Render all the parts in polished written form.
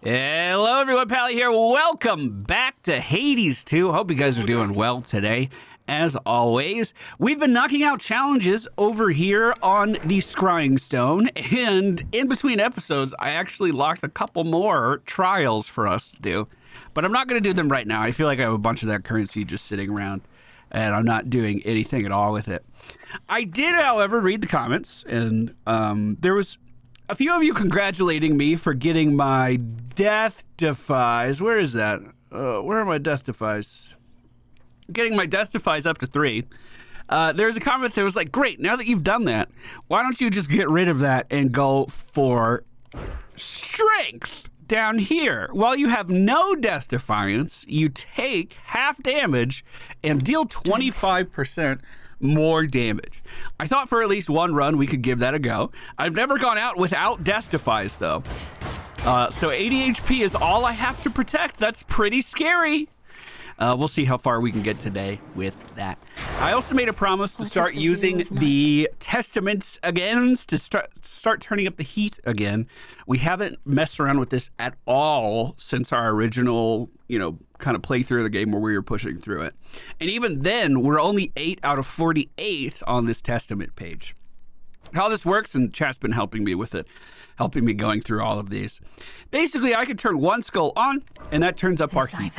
Hello everyone, Pally here. Welcome back to Hades 2. Hope you guys are doing well today. As always, we've been knocking out challenges over here on the Scrying Stone, and in between episodes, I actually locked a couple more trials for us to do, but I'm not going to do them right now. I feel like I have a bunch of that currency just sitting around, and I'm not doing anything at all with it. I did, however, read the comments, and there was a few of you congratulating me for getting my death defies. Where is that? Where are my death defies? Getting my death defies up to 3. There's a comment that was like, great, now that you've done that, why don't you just get rid of that and go for strength down here? While you have no death defiance, you take half damage and deal 25% more damage. I thought for at least one run we could give that a go. I've never gone out without death defies though. So 80 HP is all I have to protect. That's pretty scary. We'll see how far we can get today with that. I also made a promise to start using the testaments again, to start turning up the heat again. We haven't messed around with this at all since our original, kind of playthrough of the game where we were pushing through it. And even then, we're only 8 out of 48 on this testament page. How this works, and chat's been helping me with it, helping me going through all of these. Basically, I can turn one skull on, and that turns up our heat.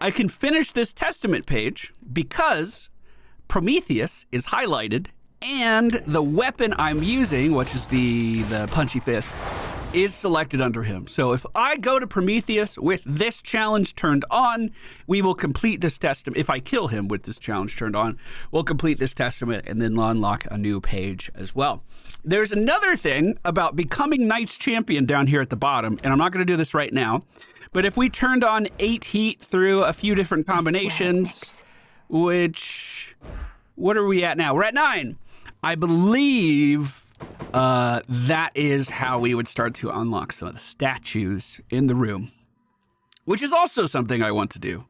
I can finish this testament page because Prometheus is highlighted and the weapon I'm using, which is the punchy fists, is selected under him. So if I go to Prometheus with this challenge turned on, we will complete this testament. If I kill him with this challenge turned on, we'll complete this testament and then unlock a new page as well. There's another thing about becoming Knights Champion down here at the bottom, and I'm not going to do this right now. But if we turned on 8 heat through a few different combinations, which, what are we at now? We're at 9. I believe that is how we would start to unlock some of the statues in the room, which is also something I want to do,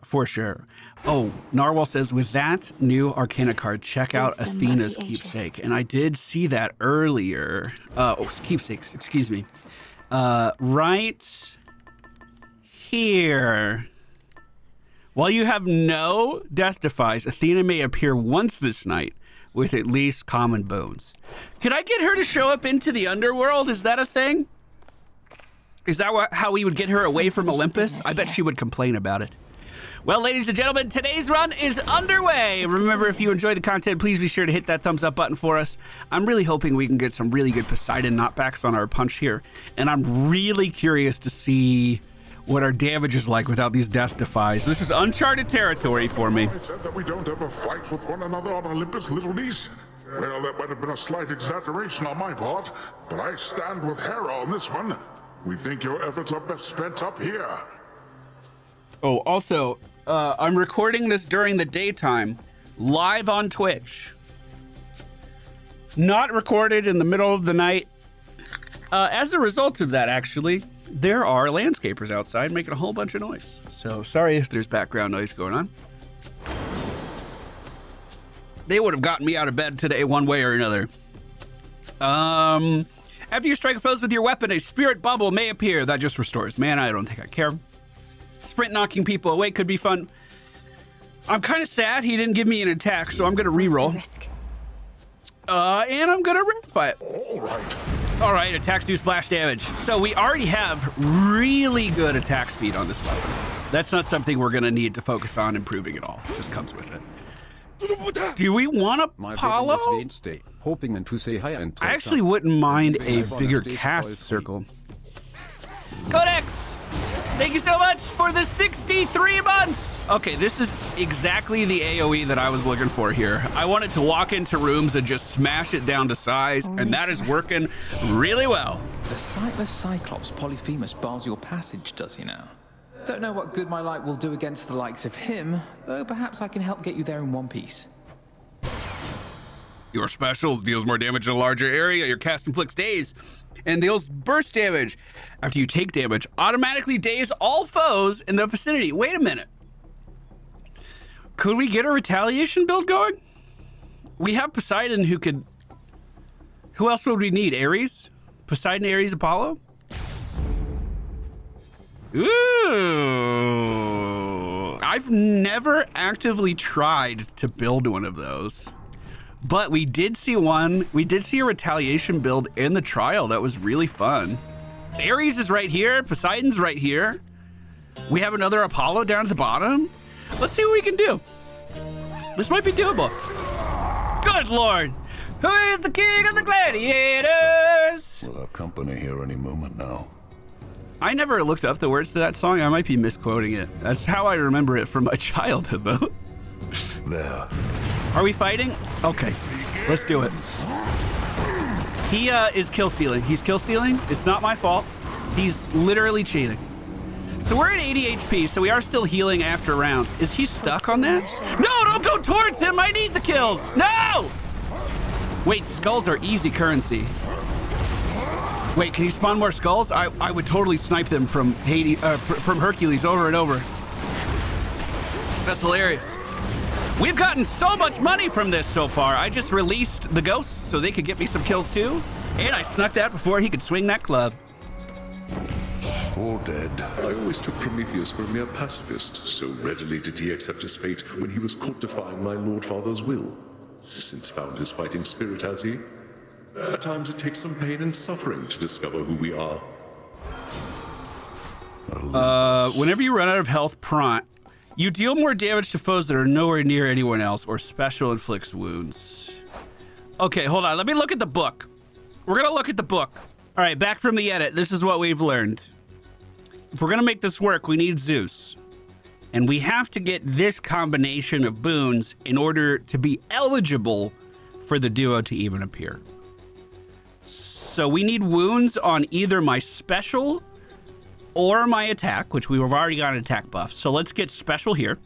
for sure. Oh, Narwhal says, with that new Arcana card, check out Athena's keepsake. And I did see that earlier. Keepsakes, excuse me. Right here. While you have no death defies, Athena may appear once this night with at least common boons. Could I get her to show up into the underworld? Is that a thing? Is that how we would get her away from Olympus? I bet she would complain about it. Well, ladies and gentlemen, today's run is underway. Remember, if you enjoy the content, please be sure to hit that thumbs up button for us. I'm really hoping we can get some really good Poseidon knockbacks on our punch here. And I'm really curious to see what our damage is like without these death defies. This is uncharted territory for me. I said that we don't ever fight with one another on Olympus, little niece. Well, that might have been a slight exaggeration on my part, but I stand with Hera on this one. We think your efforts are best spent up here. Oh, also, I'm recording this during the daytime, live on Twitch. Not recorded in the middle of the night. As a result of that, actually, there are landscapers outside making a whole bunch of noise. So sorry if there's background noise going on. They would have gotten me out of bed today one way or another. After you strike foes with your weapon, a spirit bubble may appear. That just restores mana. I don't think I care. Sprint knocking people away could be fun. I'm kind of sad he didn't give me an attack, so I'm going to reroll. And I'm going to rip it. All right, attacks do splash damage. So we already have really good attack speed on this weapon. That's not something we're going to need to focus on improving at all. It just comes with it. Do we want a Apollo? Hoping to say hi and I actually wouldn't mind a bigger cast circle. Codex! Thank you so much for the 63 months! Okay, this is exactly the AoE that I was looking for here. I wanted to walk into rooms and just smash it down to size, and that is working really well. The sightless Cyclops Polyphemus bars your passage, does he now? Don't know what good my light will do against the likes of him, though perhaps I can help get you there in one piece. Your specials deals more damage in a larger area. Your cast inflicts daze and deals burst damage. After you take damage, automatically daze all foes in the vicinity. Wait a minute. Could we get a retaliation build going? We have Poseidon who could... Who else would we need? Ares? Poseidon, Ares, Apollo? Ooh. I've never actively tried to build one of those. But we did see one. We did see a retaliation build in the trial that was really fun. Ares is right here. Poseidon's right here. We have another Apollo down at the bottom. Let's see what we can do. This might be doable. Good Lord. Who is the king of the gladiators? We'll have company here any moment now. I never looked up the words to that song. I might be misquoting it. That's how I remember it from my childhood, though. There. Are we fighting? Okay, let's do it. He is kill stealing. He's kill stealing. It's not my fault. He's literally cheating. So we're at 80 HP, so we are still healing after rounds. Is he stuck on that? No, don't go towards him. I need the kills. No! Wait, skulls are easy currency. Wait, can you spawn more skulls? I would totally snipe them from Hades, from Hercules over and over. That's hilarious. We've gotten so much money from this so far. I just released the ghosts so they could get me some kills too. And I snuck that before he could swing that club. All dead. I always took Prometheus for a mere pacifist, so readily did he accept his fate when he was caught defying my Lord Father's will. Since found his fighting spirit, has he? At times it takes some pain and suffering to discover who we are. Whenever you run out of health, prompt. You deal more damage to foes that are nowhere near anyone else, or special inflicts wounds. Okay, hold on. Let me look at the book. We're gonna look at the book. All right, back from the edit. This is what we've learned. If we're gonna make this work, we need Zeus. And we have to get this combination of boons in order to be eligible for the duo to even appear. So we need wounds on either my special or my attack, which we've already got an attack buff. So let's get special here.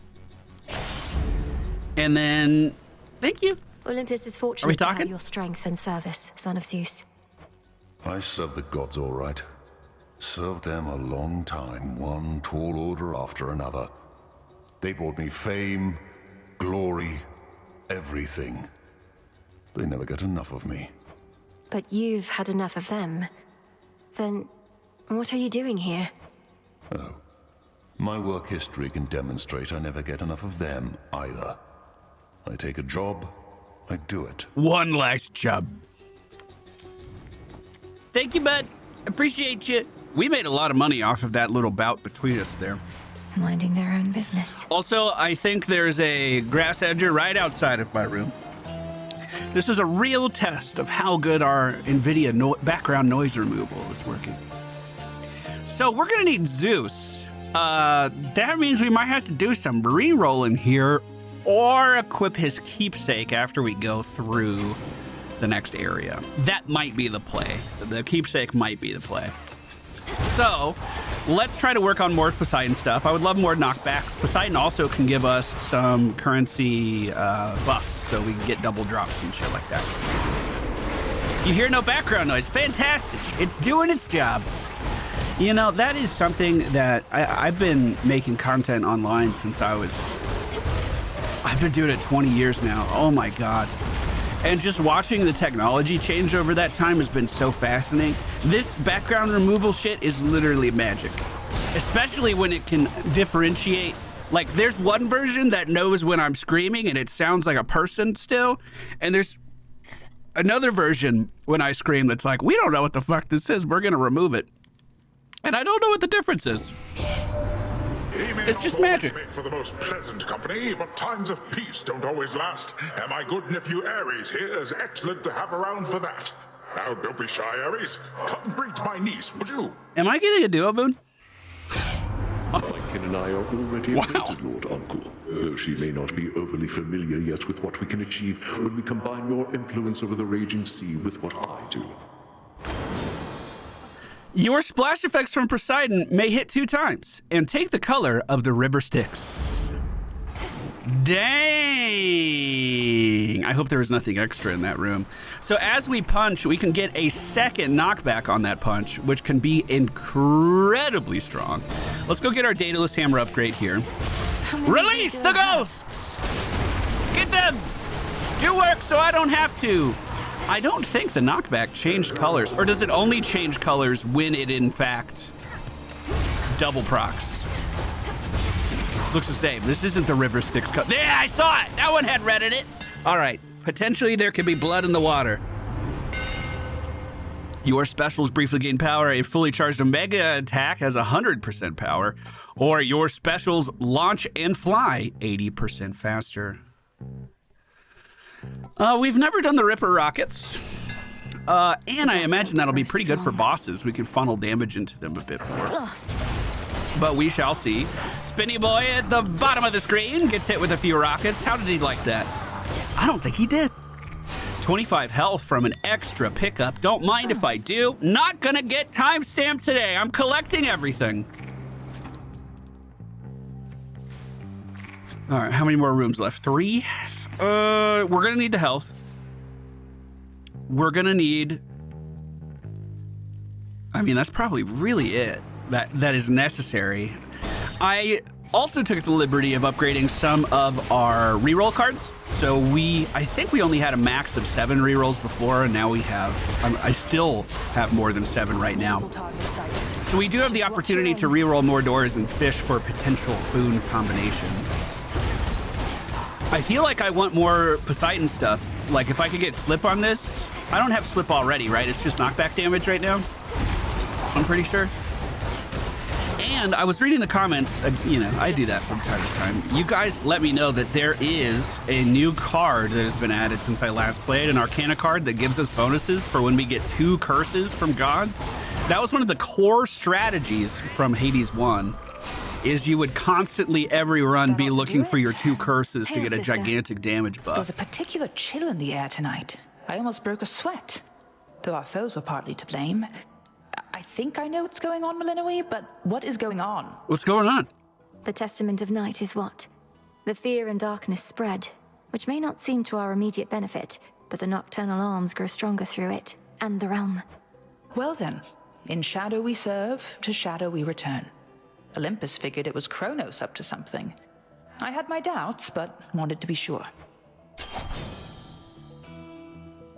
And then, thank you. Olympus is fortunate to have your strength and service, son of Zeus. I serve the gods all right. Served them a long time, one tall order after another. They brought me fame, glory, everything. They never get enough of me. But you've had enough of them. Then, what are you doing here? Oh. My work history can demonstrate I never get enough of them, either. I take a job, I do it. One last job. Thank you, bud. Appreciate you. We made a lot of money off of that little bout between us there. Minding their own business. Also, I think there's a grass edger right outside of my room. This is a real test of how good our NVIDIA background noise removal is working. So we're gonna need Zeus. That means we might have to do some re-rolling here or equip his keepsake after we go through the next area. That might be the play. The keepsake might be the play. So let's try to work on more Poseidon stuff. I would love more knockbacks. Poseidon also can give us some currency buffs so we can get double drops and shit like that. You hear no background noise. Fantastic. It's doing its job. You know, that is something that I've been making content online since I've been doing it 20 years now. Oh my God. And just watching the technology change over that time has been so fascinating. This background removal shit is literally magic. Especially when it can differentiate. Like, there's one version that knows when I'm screaming and it sounds like a person still. And there's another version when I scream that's like, we don't know what the fuck this is. We're gonna remove it. And I don't know what the difference is. It's just magic. Make for the most pleasant company, but times of peace don't always last. And my good nephew Ares here is excellent to have around for that. Now, don't be shy, Ares. Come greet my niece, would you? Am I getting a duo boon? Ken and I are already acquainted, Lord Uncle, though she may not be overly familiar yet with what we can achieve when we combine your influence over the raging sea with what I do. Your splash effects from Poseidon may hit 2 times and take the color of the river Styx. Dang! I hope there was nothing extra in that room. So as we punch, we can get a second knockback on that punch, which can be incredibly strong. Let's go get our Daedalus Hammer upgrade here. Release the ghosts! Get them! Do work so I don't have to. I don't think the knockback changed colors, or does it only change colors when it in fact double procs. This looks the same. This isn't the River Styx cup. Yeah, I saw it. That one had red in it. All right. Potentially there could be blood in the water. Your specials briefly gain power. A fully charged Omega attack has 100% power. Or your specials launch and fly 80% faster. We've never done the Ripper rockets. And I imagine that'll be pretty good for bosses. We can funnel damage into them a bit more. But we shall see. Spinny Boy at the bottom of the screen gets hit with a few rockets. How did he like that? I don't think he did. 25 health from an extra pickup. Don't mind if I do. Not gonna get timestamped today. I'm collecting everything. All right, how many more rooms left? 3? We're gonna need the health. We're gonna need... I mean, that's probably really it. That is necessary. I also took the liberty of upgrading some of our reroll cards. So I think we only had a max of 7 rerolls before, and now we have, I still have more than 7 right now. So we do have the opportunity to reroll more doors and fish for potential boon combinations. I feel like I want more Poseidon stuff. Like if I could get slip on this, I don't have slip already, right? It's just knockback damage right now. I'm pretty sure. And I was reading the comments, you know, I do that from time to time. You guys let me know that there is a new card that has been added since I last played, an Arcana card that gives us bonuses for when we get 2 curses from gods. That was one of the core strategies from Hades 1, is you would constantly every run be looking for your 2 curses to get a gigantic damage buff. There's a particular chill in the air tonight. I almost broke a sweat, though our foes were partly to blame. I think I know what's going on, Melinoe, but what is going on? What's going on? The Testament of Night is what? The fear and darkness spread, which may not seem to our immediate benefit, but the nocturnal arms grow stronger through it, and the realm. Well then, in shadow we serve, to shadow we return. Olympus figured it was Kronos up to something. I had my doubts, but wanted to be sure.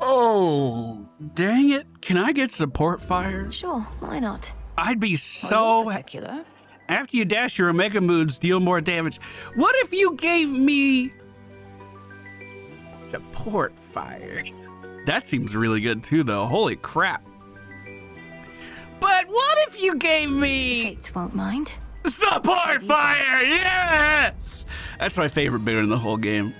Oh, dang it. Can I get support fire? Sure, why not? I'd be so... particular. After you dash your Omega Moods, deal more damage. What if you gave me... support fire? That seems really good too, though. Holy crap. But what if you gave me... Fates won't mind. Support fire! Yes! That's my favorite boon in the whole game.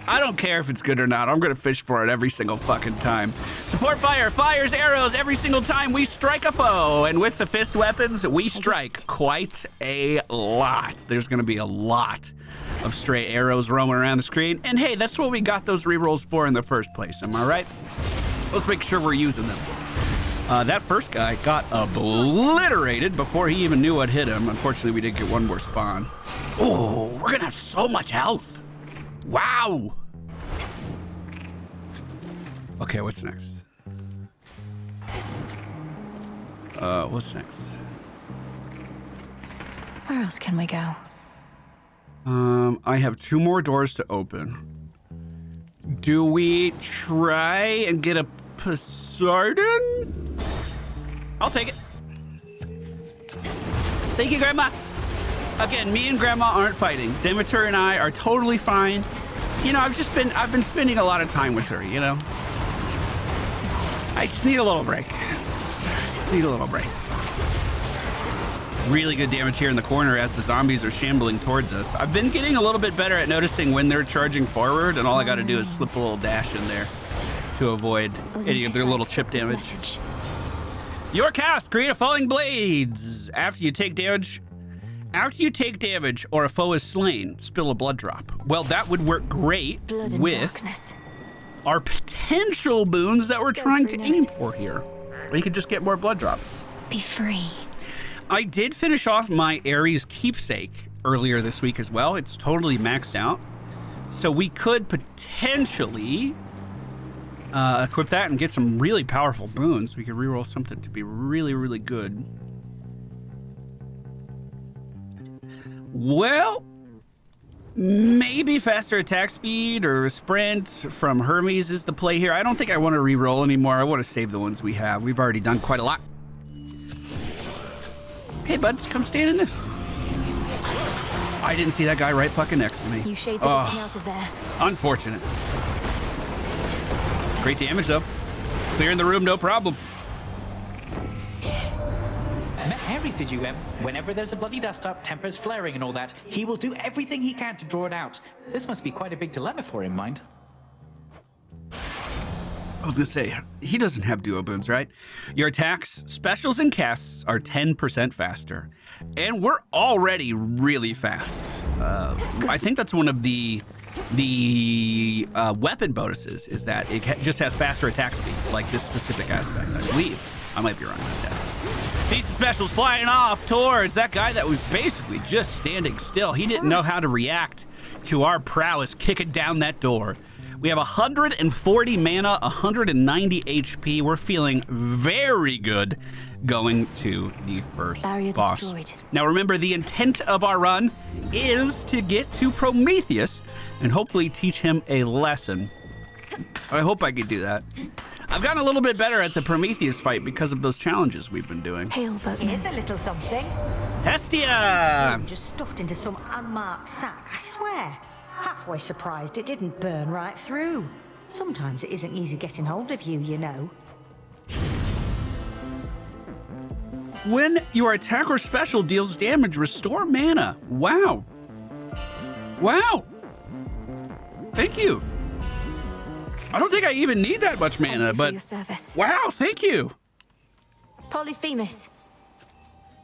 I don't care if it's good or not. I'm gonna fish for it every single fucking time. Support fire fires arrows every single time we strike a foe. And with the fist weapons, we strike quite a lot. There's gonna be a lot of stray arrows roaming around the screen. And hey, that's what we got those rerolls for in the first place, am I right? Let's make sure we're using them. That first guy got obliterated before he even knew what hit him. Unfortunately, we did get one more spawn. Oh, we're gonna have so much health. Wow. Okay, what's next? What's next? Where else can we go? I have 2 more doors to open. Do we try and get a Poseidon? I'll take it. Thank you, Grandma. Again, me and Grandma aren't fighting. Demeter and I are totally fine. You know, I've been spending a lot of time with her, you know? I just need a little break. Need a little break. Really good damage here in the corner as the zombies are shambling towards us. I've been getting a little bit better at noticing when they're charging forward, and all I gotta do is slip a little dash in there to avoid any of their little chip damage. Your cast, create a falling blades. After you take damage or a foe is slain, spill a blood drop. Well, that would work great with our potential boons that we're trying to aim for here. We could just get more blood drops. Be free. I did finish off my Ares keepsake earlier this week as well. It's totally maxed out. So we could potentially equip that and get some really powerful boons. We could reroll something to be really, really good. Well, maybe faster attack speed or sprint from Hermes is the play here. I don't think I want to reroll anymore. I want to save the ones we have. We've already done quite a lot. Hey, buds, come stand in this. I didn't see that guy right fucking next to me. You shades are getting out of there. Unfortunate. Great damage, though. Clearing the room, no problem. Met Harry's, did you, Em? Whenever there's a bloody dust-up, tempers flaring and all that, he will do everything he can to draw it out. This must be quite a big dilemma for him, mind. I was gonna say, he doesn't have duo boons, right? Your attacks, specials, and casts are 10% faster. And we're already really fast. I think that's one of the weapon bonuses, is that it just has faster attack speed, like this specific aspect, I believe. I might be wrong about that. Decent specials flying off towards that guy that was basically just standing still. He didn't know how to react to our prowess kicking down that door. We have 140 mana, 190 HP. We're feeling very good going to the first Barrier boss. destroyed. Now remember, the intent of our run is to get to Prometheus and hopefully teach him a lesson. I hope I could do that. I've gotten a little bit better at the Prometheus fight because of those challenges we've been doing. Hail boatman. Here's a little something. Hestia! Just stuffed into some unmarked sack, I swear. Halfway surprised it didn't burn right through. Sometimes it isn't easy getting hold of you, you know. When your attack or special deals damage, restore mana. Wow. Wow. Thank you. I don't think I even need that much mana, but your service. wow, thank you. Polyphemus.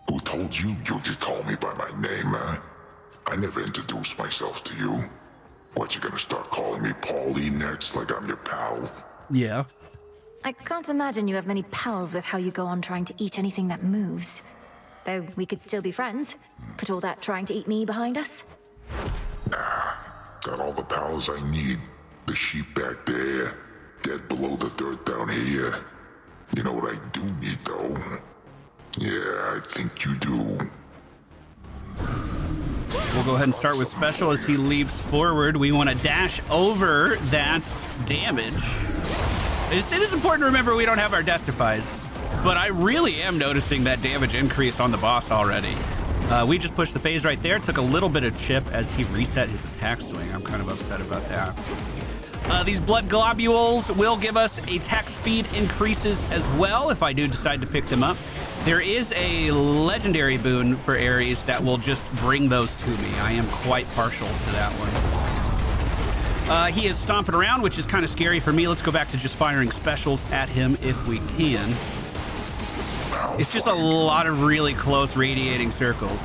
Who told you you could call me by my name, huh? I never introduced myself to you. What, you gonna start calling me Paulie next, like I'm your pal? Yeah. I can't imagine you have many pals with how you go on trying to eat anything that moves. Though we could still be friends. Put all that trying to eat me behind us. Nah, got all the pals I need. The sheep back there, dead below the dirt down here. You know what I do need, though? Yeah, I think you do. We'll go ahead and start with special as he leaps forward. We want to dash over that damage. It is important to remember we don't have our death defies, but I really am noticing that damage increase on the boss already. We just pushed the phase right there. Took a little bit of chip as he reset his attack swing. I'm kind of upset about that. These blood globules will give us attack speed increases as well if I do decide to pick them up. There is a legendary boon for Ares that will just bring those to me. I am quite partial to that one. He is stomping around, which is kind of scary for me. Let's go back to just firing specials at him if we can. It's just a lot of really close radiating circles.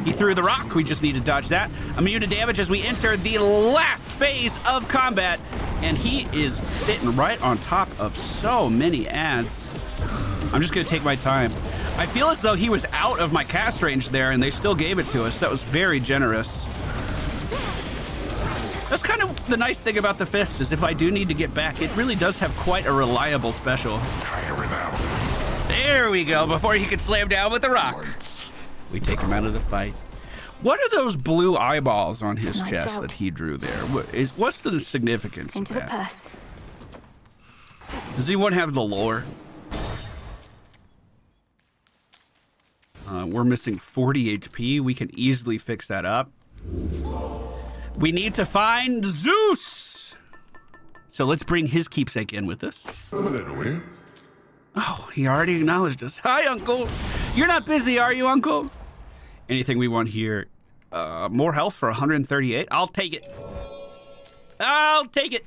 He threw the rock. We just need to dodge that. Immune to damage as we enter the last phase of combat. And he is sitting right on top of so many adds. I'm just going to take my time. I feel as though he was out of my cast range there, and they still gave it to us. That was very generous. That's kind of the nice thing about the fist, is if I do need to get back, it really does have quite a reliable special. There we go, before he could slam down with the rock. We take him out of the fight. What are those blue eyeballs on his chest that he drew there? What's the significance Into of the that? purse. Does anyone have the lore? We're missing 40 HP. We can easily fix that up. We need to find Zeus. So let's bring his keepsake in with us. Melinoe. Oh, he already acknowledged us. Hi, Uncle. You're not busy, are you, Uncle? Anything we want here? More health for 138. I'll take it. I'll take it.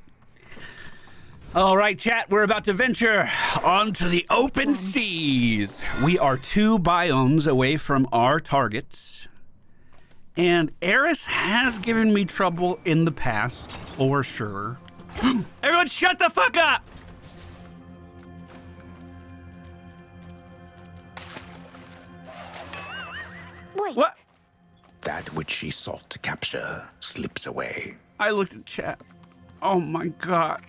All right, chat, we're about to venture onto the open seas. We are 2 biomes away from our targets. And Eris has given me trouble in the past, for sure. Everyone shut the fuck up! Wait. What? That which she sought to capture slips away. I looked at chat. Oh my god.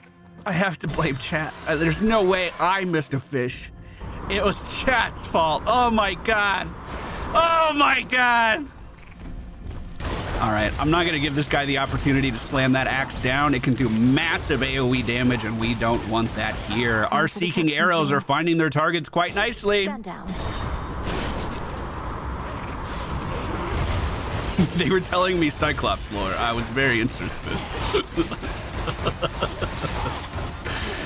I have to blame chat. There's no way I missed a fish. It was chat's fault. Oh my god. Oh my god. All right, I'm not gonna give this guy the opportunity to slam that axe down. It can do massive AoE damage, and we don't want that here. Our seeking arrows are finding their targets quite nicely. Stand down. They were telling me Cyclops lore. I was very interested.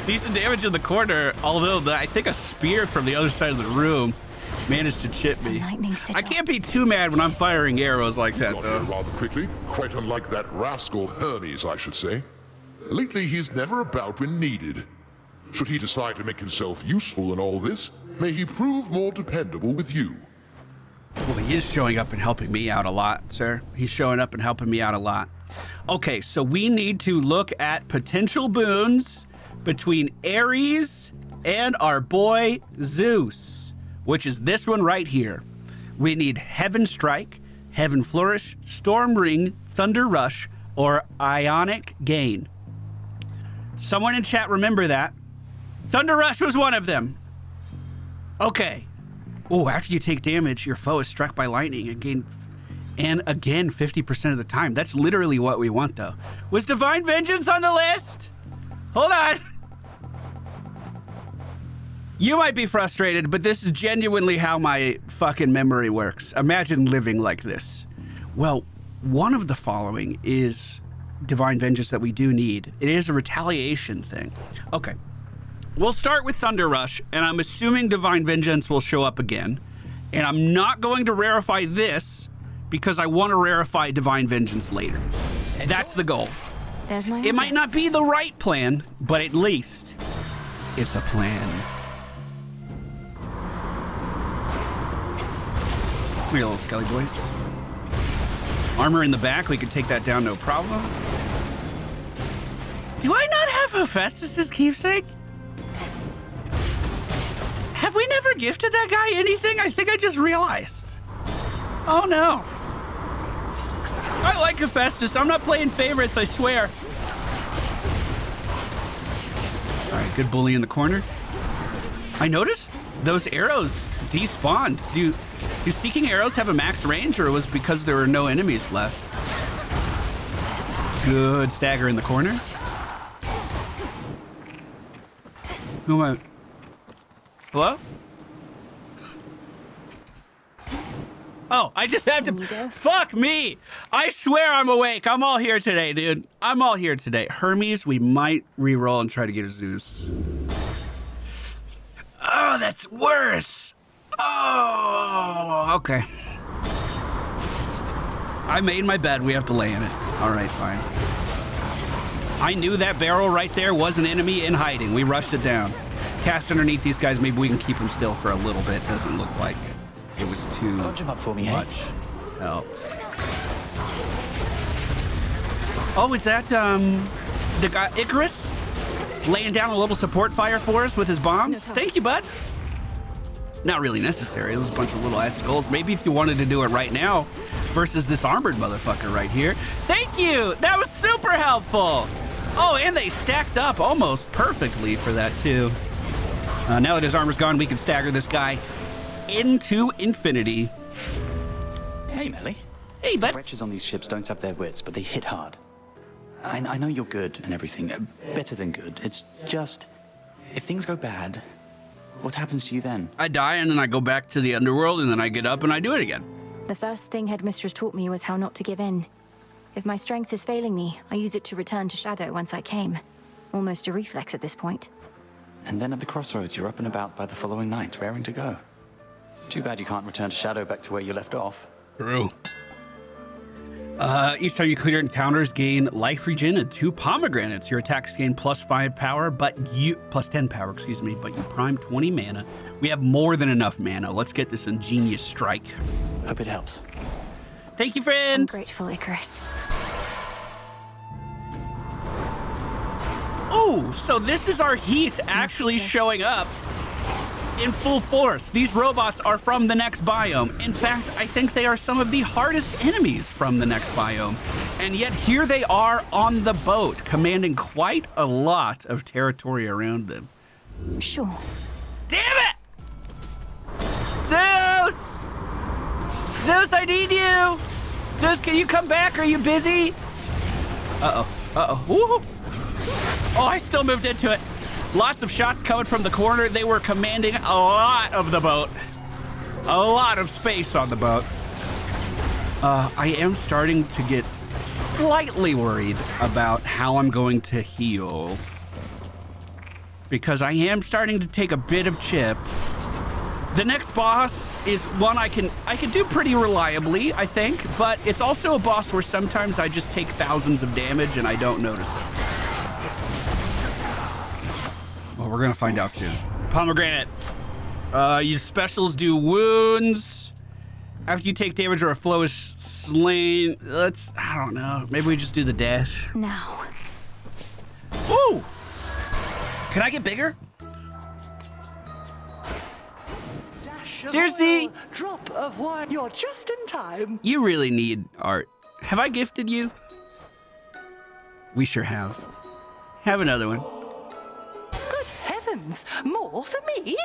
Decent damage in the corner, although I think a spear from the other side of the room managed to chip me. I can't be too mad when I'm firing arrows like that, Got though. here rather quickly, quite unlike that rascal Hermes, I should say. Lately, he's never about when needed. Should he decide to make himself useful in all this, may he prove more dependable with you. Well, he is showing up and helping me out a lot, sir. He's showing up and helping me out a lot. Okay, so we need to look at potential boons between Ares and our boy Zeus, which is this one right here. We need Heaven Strike, Heaven Flourish, Storm Ring, Thunder Rush, or Ionic Gain. Someone in chat remember that. Thunder Rush was one of them. Okay. Oh, after you take damage, your foe is struck by lightning again 50% of the time. That's literally what we want, though. Was Divine Vengeance on the list? Hold on. You might be frustrated, but this is genuinely how my fucking memory works. Imagine living like this. Well, one of the following is Divine Vengeance that we do need. It is a retaliation thing. Okay. We'll start with Thunder Rush, and I'm assuming Divine Vengeance will show up again. And I'm not going to rarefy this because I want to rarefy Divine Vengeance later. That's the goal. It might not be the right plan, but at least it's a plan. Come here, little skelly boys. Armor in the back, we can take that down, no problem. Do I not have Hephaestus's keepsake? Have we never gifted that guy anything? I think I just realized. Oh no. I like Hephaestus. I'm not playing favorites, I swear. All right, good bully in the corner. I noticed those arrows despawned. Do seeking arrows have a max range, or was it because there were no enemies left? Good stagger in the corner. Who am I? Hello? Oh, I just have to. Fuck me! I swear I'm awake. I'm all here today, dude. I'm all here today. Hermes, we might re-roll and try to get a Zeus. Oh, that's worse. Oh, okay. I made my bed. We have to lay in it. All right, fine. I knew that barrel right there was an enemy in hiding. We rushed it down. Cast underneath these guys. Maybe we can keep them still for a little bit. Doesn't look like it was too up for me, much help. Oh, is that the guy Icarus laying down a little support fire for us with his bombs? Thank you, bud. Not really necessary. It was a bunch of little ass skulls. Maybe if you wanted to do it right now versus this armored motherfucker right here. Thank you. That was super helpful. Oh, and they stacked up almost perfectly for that too. Now that his armor's gone, we can stagger this guy into infinity. Hey, Melly. Hey, bud. The wretches on these ships don't have their wits, but they hit hard. I know you're good and everything. Better than good. It's just, if things go bad, what happens to you then? I die and then I go back to the underworld and then I get up and I do it again. The first thing Headmistress taught me was how not to give in. If my strength is failing me, I use it to return to Shadow whence I came. Almost a reflex at this point. And then at the crossroads, you're up and about by the following night, raring to go. Too bad you can't return to Shadow back to where you left off. True. Each time you clear encounters, gain life regen and 2 pomegranates. Your attacks gain +5 power, but you +10 power, excuse me, but you prime 20 mana. We have more than enough mana. Let's get this ingenious strike. Hope it helps. Thank you, friend. I'm grateful, Icarus. Oh, so this is our heat actually showing up in full force. These robots are from the next biome. In fact, I think they are some of the hardest enemies from the next biome. And yet here they are on the boat, commanding quite a lot of territory around them. Sure. Damn it! Zeus! Zeus, I need you! Zeus, can you come back? Are you busy? Uh-oh. Uh-oh. Woo! Oh, I still moved into it. Lots of shots coming from the corner. They were commanding a lot of the boat. A lot of space on the boat. I am starting to get slightly worried about how I'm going to heal, because I am starting to take a bit of chip. The next boss is one I can do pretty reliably, I think, but it's also a boss where sometimes I just take thousands of damage and I don't notice it. Well, we're gonna find out soon. Pomegranate. Your specials do wounds. After you take damage or a flow is slain. I don't know. Maybe we just do the dash. Now. Ooh! Can I get bigger? Seriously? Drop of wine. You're just in time. You really need art. Have I gifted you? We sure have. Have another one. Good heavens, more for me?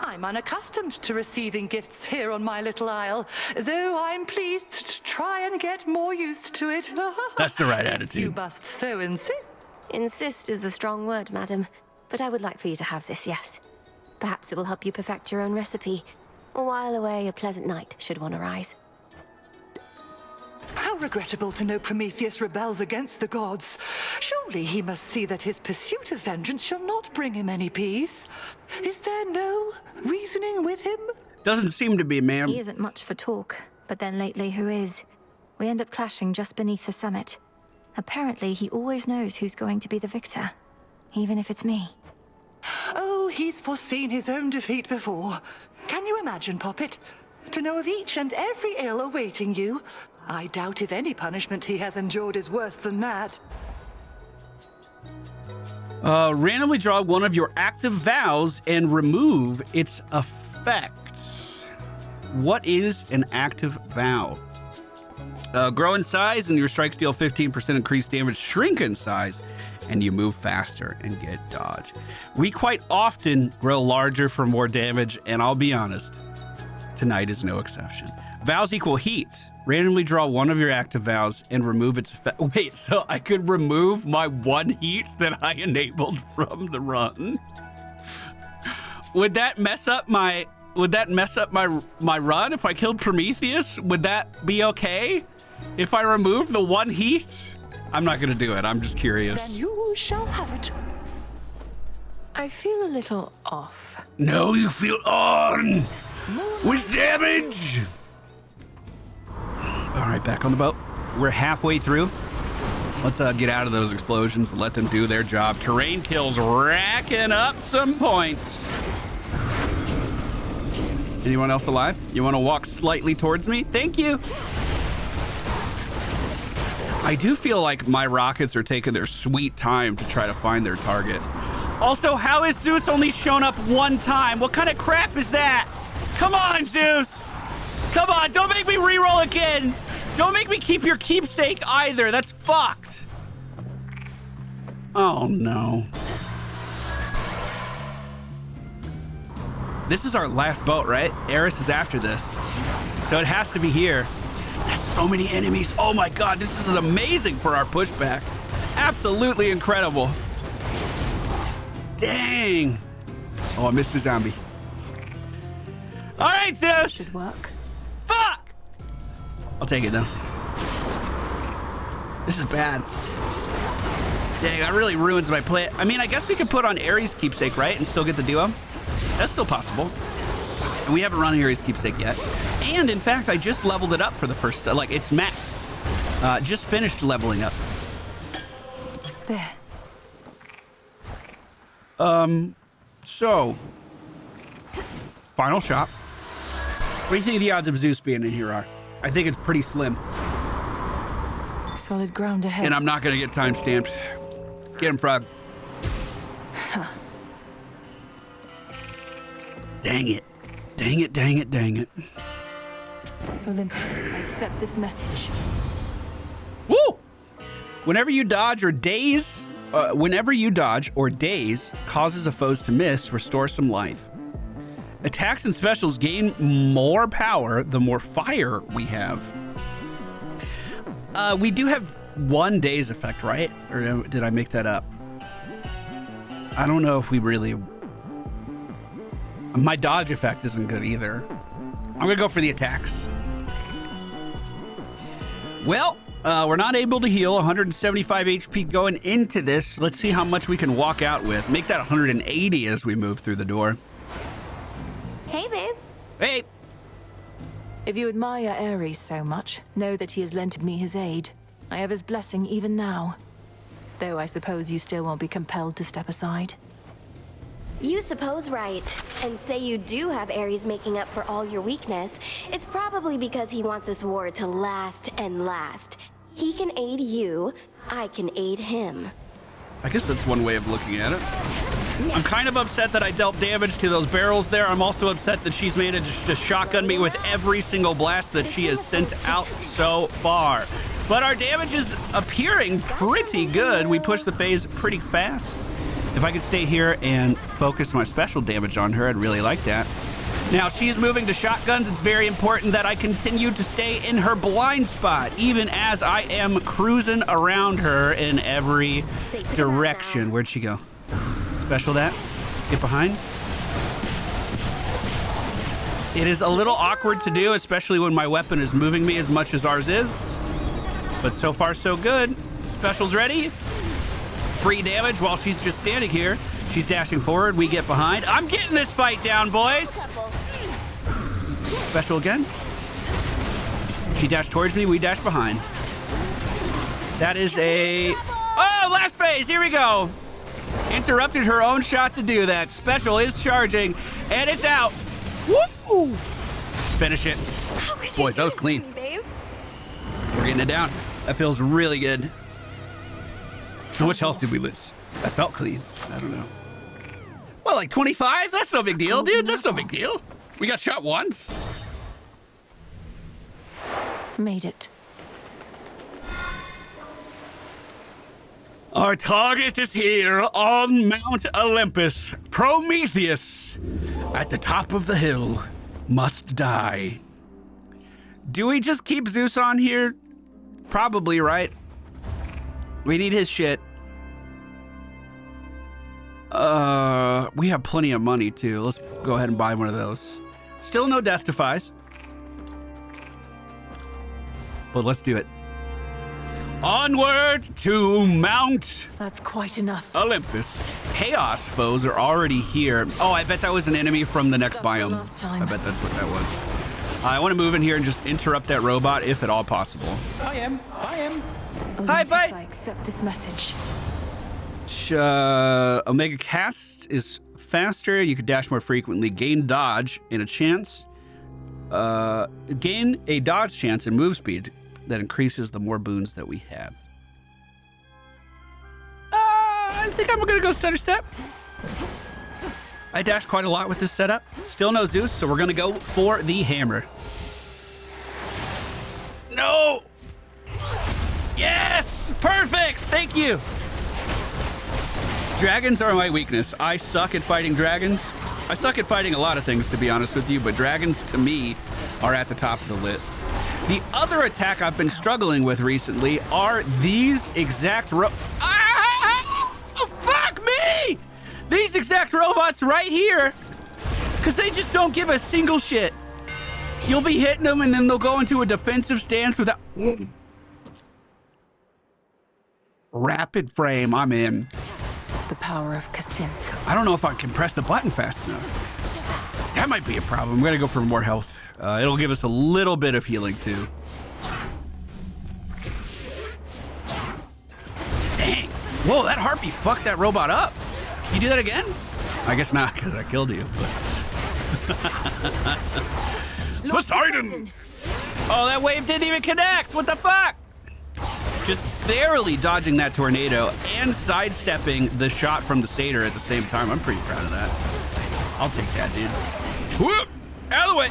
I'm unaccustomed to receiving gifts here on my little isle, though I'm pleased to try and get more used to it. That's the right attitude. You must so insist. Insist is a strong word, madam, but I would like for you to have this, yes. Perhaps it will help you perfect your own recipe, or while away a pleasant night should one arise. How regrettable to know Prometheus rebels against the gods. Surely he must see that his pursuit of vengeance shall not bring him any peace. Is there no reasoning with him? Doesn't seem to be, ma'am. He isn't much for talk, but then lately who is? We end up clashing just beneath the summit. Apparently he always knows who's going to be the victor, even if it's me. Oh, he's foreseen his own defeat before. Can you imagine, Poppet? To know of each and every ill awaiting you? I doubt if any punishment he has endured is worse than that. Randomly draw one of your active vows and remove its effects. What is an active vow? Grow in size and your strikes deal 15% increased damage, shrink in size, and you move faster and get dodge. We quite often grow larger for more damage, and I'll be honest, tonight is no exception. Vows equal heat. Randomly draw one of your active vows and remove its effect. Wait, so I could remove my one heat that I enabled from the run? Would that mess up my run if I killed Prometheus? Would that be okay if I remove the one heat? I'm not gonna do it. I'm just curious. Then you shall have it. I feel a little off. No, you feel on with damage. All right, back on the boat. We're halfway through. Let's get out of those explosions and let them do their job. Terrain kills racking up some points. Anyone else alive? You want to walk slightly towards me? Thank you. I do feel like my rockets are taking their sweet time to try to find their target. Also, how is Zeus only shown up one time? What kind of crap is that? Come on, Zeus. Come on, don't make me reroll again. Don't make me keep your keepsake either. That's fucked. Oh, no. This is our last boat, right? Eris is after this. So it has to be here. There's so many enemies. Oh my God, this is amazing for our pushback. Absolutely incredible. Dang. Oh, I missed a zombie. All right, Zeus. Should work. Fuck. I'll take it though. This is bad. Dang, that really ruins my play. I mean, I guess we could put on Ares' keepsake, right? And still get the duo? That's still possible. And we haven't run Ares' keepsake yet. And in fact, I just leveled it up for the first, like it's maxed. Just finished leveling up. There. So, final shot. What do you think the odds of Zeus being in here are? I think it's pretty slim. Solid ground ahead. And I'm not gonna get time stamped. Get him, Frog. Dang it. Dang it, dang it, dang it. Olympus, I accept this message. Woo! Whenever you dodge or daze causes a foes to miss, restore some life. Attacks and specials gain more power the more fire we have. We do have one daze effect, right? Or did I make that up? I don't know if we really... My dodge effect isn't good either. I'm gonna go for the attacks. Well, we're not able to heal. 175 HP going into this. Let's see how much we can walk out with. Make that 180 as we move through the door. Hey, babe. Hey. If you admire Ares so much, know that he has lent me his aid. I have his blessing even now. Though I suppose you still won't be compelled to step aside. You suppose right, and say you do have Ares making up for all your weakness. It's probably because he wants this war to last and last. He can aid you, I can aid him. I guess that's one way of looking at it. I'm kind of upset that I dealt damage to those barrels there. I'm also upset that she's managed to shotgun me with every single blast that she has sent out so far. But our damage is appearing pretty good. We push the phase pretty fast. If I could stay here and focus my special damage on her, I'd really like that. Now, she's moving to shotguns. It's very important that I continue to stay in her blind spot, even as I am cruising around her in every direction. Where'd she go? Special that. Get behind. It is a little awkward to do, especially when my weapon is moving me as much as ours is. But so far, so good. Special's ready. Free damage while she's just standing here. She's dashing forward. We get behind. I'm getting this fight down, boys. Special again. She dashed towards me. We dash behind. That is a... Oh, last phase. Here we go. Interrupted her own shot to do that. Special is charging, and it's out. Woo! Finish it. Boys, that was clean. We're getting it down. That feels really good. How much health did we lose? That felt clean. I don't know. Well, like 25? That's no big deal, dude. That's no big deal. We got shot once. Made it. Our target is here on Mount Olympus. Prometheus, at the top of the hill, must die. Do we just keep Zeus on here? Probably, right? We need his shit. We have plenty of money, too. Let's go ahead and buy one of those. Still no death defies. But let's do it. Onward to Mount... That's quite enough. Olympus. Chaos foes are already here. Oh, I bet that was an enemy from the next biome. I bet that's what that was. I want to move in here and just interrupt that robot if at all possible. I am. Hi, bye. I accept this message. Omega cast is faster. You can dash more frequently. Gain dodge and a chance. Gain a dodge chance and move speed that increases the more boons that we have. I think I'm gonna go stutter step. I dashed quite a lot with this setup. Still no Zeus, so we're gonna go for the hammer. No! Yes! Perfect! Thank you! Dragons are my weakness. I suck at fighting dragons. I suck at fighting a lot of things, to be honest with you, but dragons, to me, are at the top of the list. The other attack I've been struggling with recently are these exact fuck me! These exact robots right here, because they just don't give a single shit. You'll be hitting them, and then they'll go into a defensive stance without... Rapid frame, I'm in. The power of Cassinthe. I don't know if I can press the button fast enough. That might be a problem. We're gonna go for more health. It'll give us a little bit of healing too. Dang. Whoa, that harpy fucked that robot up. Can you do that again? I guess not, because I killed you. Poseidon! Oh, that wave didn't even connect. What the fuck? Just barely dodging that tornado and sidestepping the shot from the satyr at the same time. I'm pretty proud of that. I'll take that, dude. Whoop! Out of the way!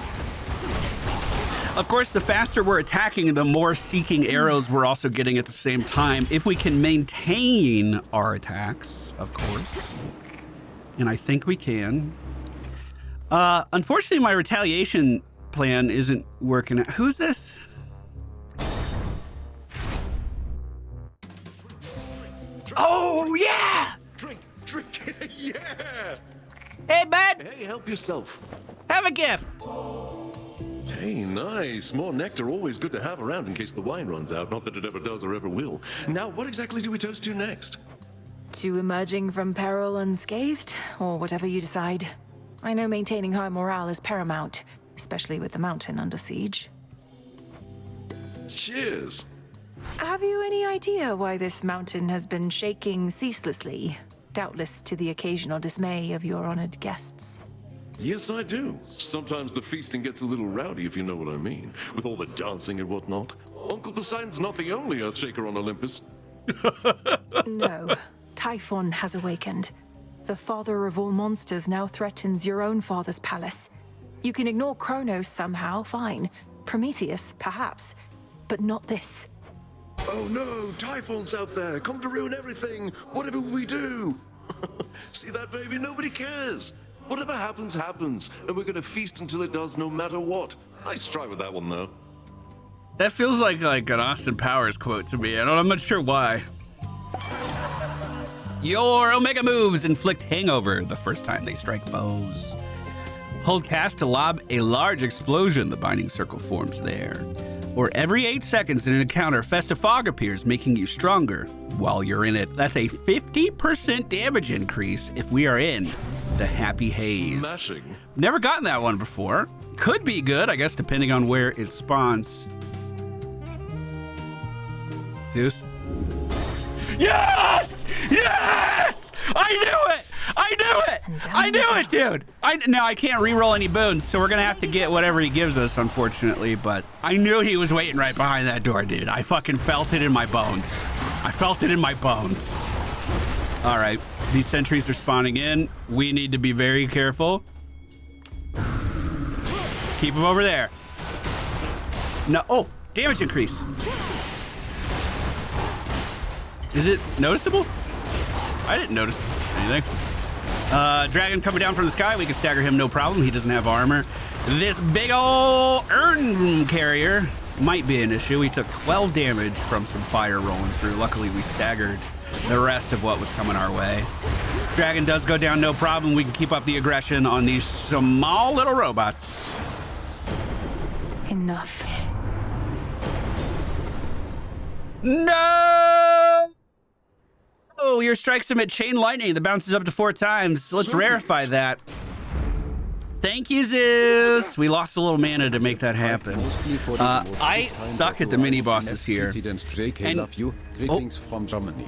Of course, the faster we're attacking, the more seeking arrows we're also getting at the same time. If we can maintain our attacks, of course. And I think we can. Unfortunately, my retaliation plan isn't working out. Who's this? Oh, yeah! Drink, yeah! Hey, bud! Hey, help yourself. Have a gift. Hey, nice. More nectar always good to have around in case the wine runs out. Not that it ever does or ever will. Now, what exactly do we toast to next? To emerging from peril unscathed, or whatever you decide. I know maintaining high morale is paramount, especially with the mountain under siege. Cheers. Have you any idea why this mountain has been shaking ceaselessly? Doubtless to the occasional dismay of your honored guests. Yes, I do. Sometimes the feasting gets a little rowdy, if you know what I mean, with all the dancing and whatnot. Uncle Poseidon's not the only Earthshaker on Olympus. No. Typhon has awakened. The father of all monsters now threatens your own father's palace. You can ignore Kronos somehow, fine. Prometheus, perhaps. But not this. Oh no, Typhon's out there, come to ruin everything. Whatever we do. See that, baby? Nobody cares. Whatever happens, happens. And we're gonna feast until it does, no matter what. Nice try with that one, though. That feels like an Austin Powers quote to me. I'm not sure why. Your Omega moves inflict hangover the first time they strike foes. Hold cast to lob a large explosion. The binding circle forms there. Or every 8 seconds in an encounter, festive fog appears, making you stronger while you're in it. That's a 50% damage increase if we are in the Happy Haze. Smashing. Never gotten that one before. Could be good, I guess, depending on where it spawns. Zeus? Yes! Yes! I knew it! I knew it! I knew it, dude! Now, I can't re-roll any boons, so we're gonna have to get whatever he gives us, unfortunately, but I knew he was waiting right behind that door, dude. I fucking felt it in my bones. I felt it in my bones. All right, these sentries are spawning in. We need to be very careful. Keep them over there. No, oh, damage increase. Is it noticeable? I didn't notice anything. Dragon coming down from the sky. We can stagger him, no problem. He doesn't have armor. This big ol' urn carrier might be an issue. We took 12 damage from some fire rolling through. Luckily, we staggered the rest of what was coming our way. Dragon does go down, no problem. We can keep up the aggression on these small little robots. Enough. No! Oh, your strikes emit chain lightning that bounces up to 4 times. Let's rarefy that. Thank you, Zeus. We lost a little mana to make that happen. I suck at the mini bosses here. And, love you. Greetings from Germany.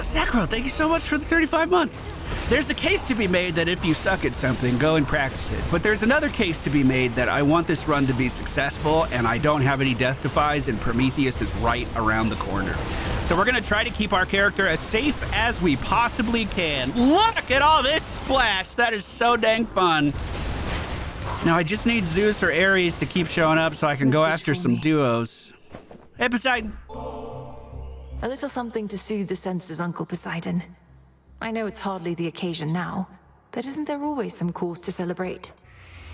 Sakura, thank you so much for the 35 months. There's a case to be made that if you suck at something, go and practice it. But there's another case to be made that I want this run to be successful, and I don't have any death defies, and Prometheus is right around the corner. So we're gonna try to keep our character as safe as we possibly can. Look at all this splash. That is so dang fun. Now I just need Zeus or Ares to keep showing up so I can go after some duos. Hey, Poseidon. A little something to soothe the senses, Uncle Poseidon. I know it's hardly the occasion now, but isn't there always some cause to celebrate?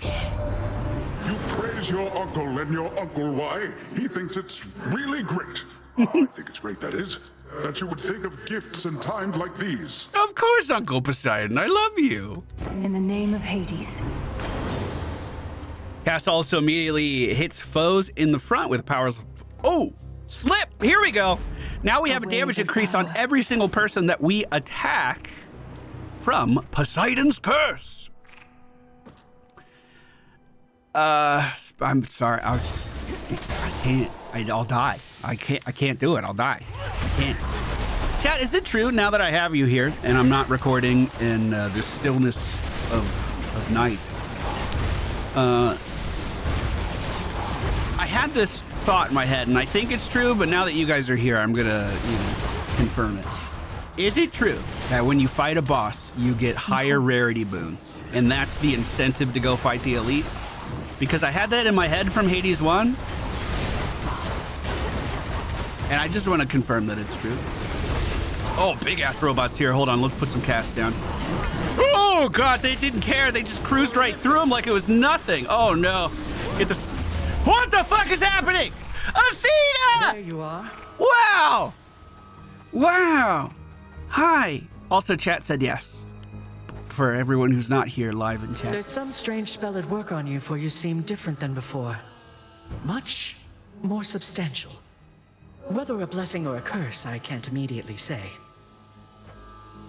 You praise your uncle, and your uncle, why? He thinks it's really great. I think it's great, that is, that you would think of gifts in times like these. Of course, Uncle Poseidon. I love you. In the name of Hades. Cast also immediately hits foes in the front with powers. Oh, slip. Here we go. Now we have a damage increase on every single person that we attack from Poseidon's Curse. I'm sorry. I can't. I'll die. I can't do it. I'll die. I can't. Chat, is it true now that I have you here and I'm not recording in the stillness of night? I had this thought in my head, and I think it's true, but now that you guys are here, I'm gonna, confirm it. Is it true that when you fight a boss, you get higher rarity boons, and that's the incentive to go fight the elite? Because I had that in my head from Hades 1, and I just want to confirm that it's true. Oh, big-ass robots here. Hold on, let's put some casts down. Oh, God, they didn't care. They just cruised right through them like it was nothing. Oh, no. Get this. What the fuck is happening? Athena! There you are. Wow! Wow! Hi! Also, chat said yes. for everyone who's not here live in chat. There's some strange spell at work on you, for you seem different than before. Much more substantial. Whether a blessing or a curse, I can't immediately say.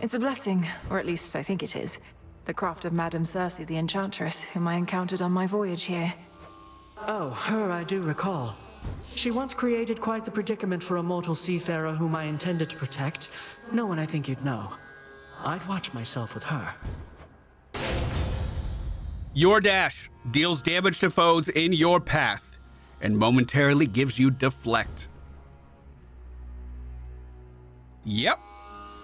It's a blessing, or at least I think it is. The craft of Madame Circe the Enchantress, whom I encountered on my voyage here. Oh, her I do recall. She once created quite the predicament for a mortal seafarer whom I intended to protect. No one I think you'd know. I'd watch myself with her. Your dash deals damage to foes in your path and momentarily gives you deflect. Yep,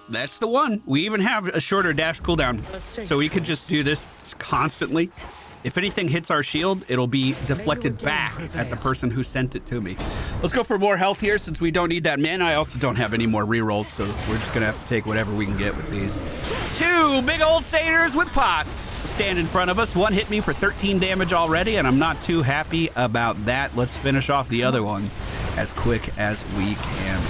that's the one. We even have a shorter dash cooldown, so we could just do this constantly. If anything hits our shield, it'll be deflected back at the person who sent it to me. Let's go for more health here since we don't need that mana. I also don't have any more rerolls, so we're just gonna have to take whatever we can get with these. Two big old satyrs with pots stand in front of us. One hit me for 13 damage already, and I'm not too happy about that. Let's finish off the other one as quick as we can.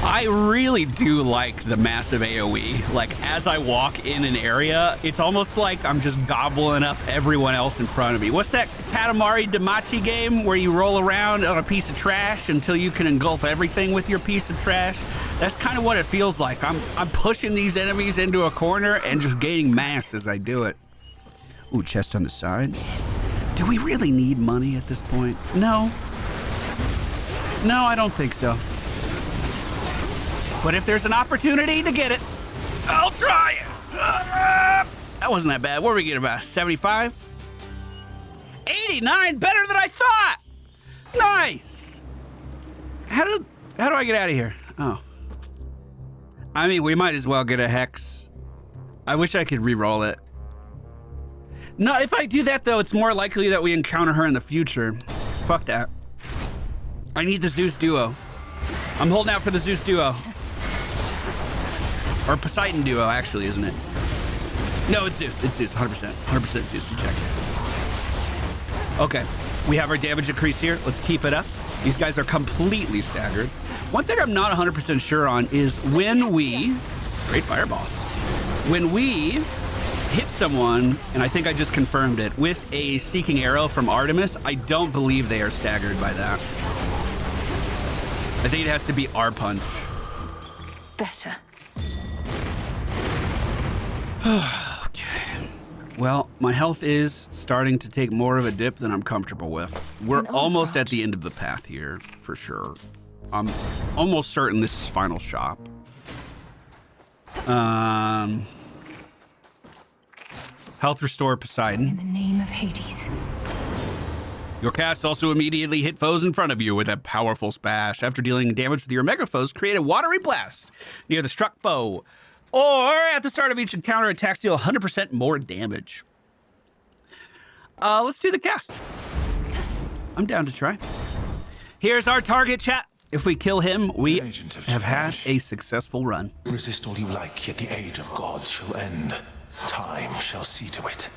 I really do like the massive AoE. Like, as I walk in an area, it's almost like I'm just gobbling up everyone else in front of me. What's that Katamari Damacy game where you roll around on a piece of trash until you can engulf everything with your piece of trash? That's kind of what it feels like. I'm pushing these enemies into a corner and just gaining mass as I do it. Ooh, chest on the side. Do we really need money at this point? No. No, I don't think so. But if there's an opportunity to get it, I'll try it. That wasn't that bad. What were we getting, about 75? 89, better than I thought. Nice. How do I get out of here? Oh. I mean, we might as well get a hex. I wish I could re-roll it. No, if I do that, though, it's more likely that we encounter her in the future. Fuck that. I need the Zeus duo. I'm holding out for the Zeus duo. Or Poseidon duo, actually, isn't it? No, it's Zeus. It's Zeus, 100%. 100% Zeus, we checked. Okay, we have our damage increase here. Let's keep it up. These guys are completely staggered. One thing I'm not 100% sure on is when we... Great fireballs. When we hit someone, and I think I just confirmed it, with a Seeking Arrow from Artemis, I don't believe they are staggered by that. I think it has to be our punch. Better. Okay. Well, my health is starting to take more of a dip than I'm comfortable with. We're almost at the end of the path here, for sure. I'm almost certain this is final shop. Health restore Poseidon. In the name of Hades. Your cast also immediately hit foes in front of you with a powerful splash. After dealing damage with your mega foes, create a watery blast near the struck foe. Or at the start of each encounter, attacks deal 100% more damage. Let's do the cast. I'm down to try. Here's our target, chat. If we kill him, we have had a successful run. Resist all you like, yet the age of gods shall end. Time shall see to it.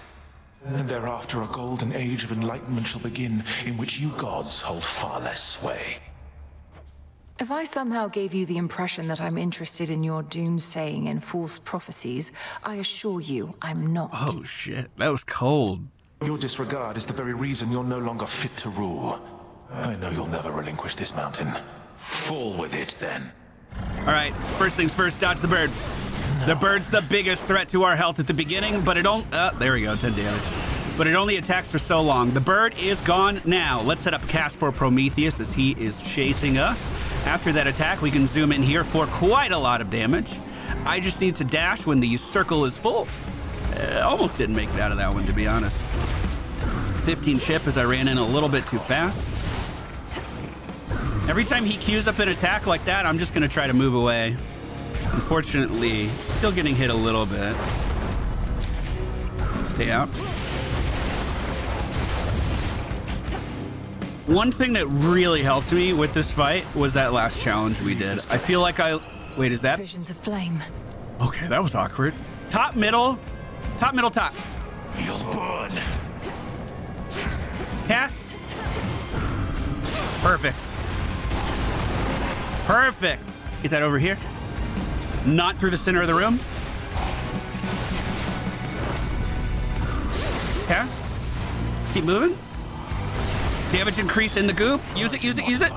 And thereafter a golden age of enlightenment shall begin, in which you gods hold far less sway. If I somehow gave you the impression that I'm interested in your doomsaying and false prophecies, I assure you I'm not. Oh shit, that was cold. Your disregard is the very reason you're no longer fit to rule. I know you'll never relinquish this mountain. Fall with it, then. All right, first things first, dodge the bird. No. The bird's the biggest threat to our health at the beginning, but it don't... there we go, 10 damage. But it only attacks for so long. The bird is gone now. Let's set up a cast for Prometheus as he is chasing us. After that attack, we can zoom in here for quite a lot of damage. I just need to dash when the circle is full. Almost didn't make it out of that one, to be honest. 15 chip as I ran in a little bit too fast. Every time he queues up an attack like that, I'm just going to try to move away. Unfortunately, still getting hit a little bit. Stay out. One thing that really helped me with this fight was that last challenge we did. I feel like wait, is that? Visions of flame. Okay, that was awkward. Top, middle, top, middle, top. You'll burn. Cast. Perfect. Perfect. Get that over here. Not through the center of the room. Cast. Keep moving. Damage increase in the goop. Use it, use it, use it.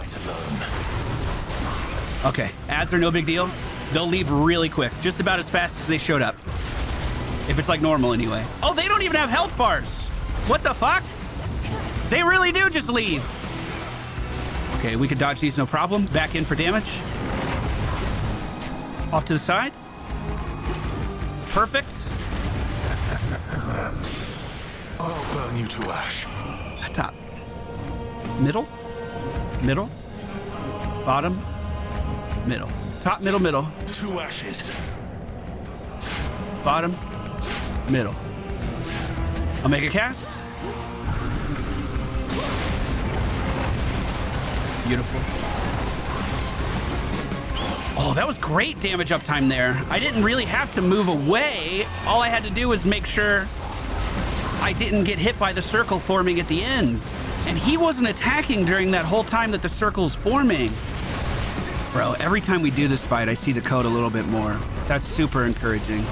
Okay, ads are no big deal. They'll leave really quick, just about as fast as they showed up. If it's like normal anyway. Oh, they don't even have health bars. What the fuck? They really do just leave. Okay, we can dodge these no problem. Back in for damage. Off to the side. Perfect. I'll burn you to ash. Top. Middle. Middle. Bottom. Middle. Top, middle, middle. 2 ashes. Bottom. Middle. I'll make a cast. Beautiful. Oh, that was great damage uptime there. I didn't really have to move away. All I had to do was make sure I didn't get hit by the circle forming at the end. And he wasn't attacking during that whole time that the circle was forming. Bro, every time we do this fight, I see the code a little bit more. That's super encouraging.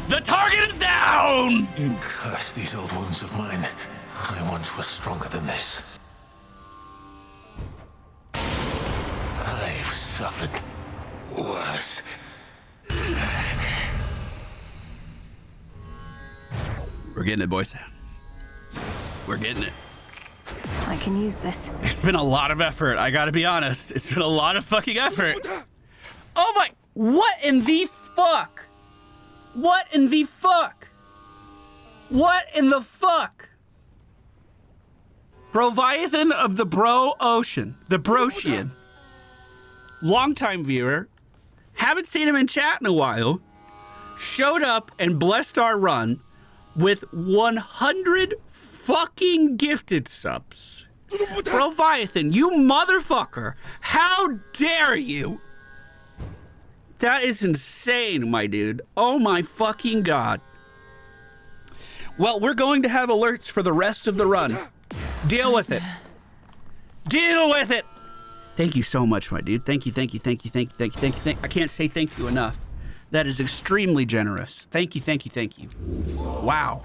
The target is down! Curse these old wounds of mine. I once was stronger than this. I've suffered worse. We're getting it, boys. We're getting it. I can use this. It's been a lot of effort, I gotta be honest. It's been a lot of fucking effort. Oh my... What in the fuck? What in the fuck? What in the fuck? Broviathan of the Bro Ocean. The Brocian. Longtime viewer. Haven't seen him in chat in a while. Showed up and blessed our run with 100 fucking gifted subs. Broviathan, you motherfucker. How dare you? That is insane, my dude. Oh my fucking god. Well, we're going to have alerts for the rest of the run. Deal with it. Deal with it. Thank you so much, my dude. Thank you, thank you, thank you, thank you, thank you, thank you. I can't say thank you enough. That is extremely generous. Thank you, thank you, thank you. Wow.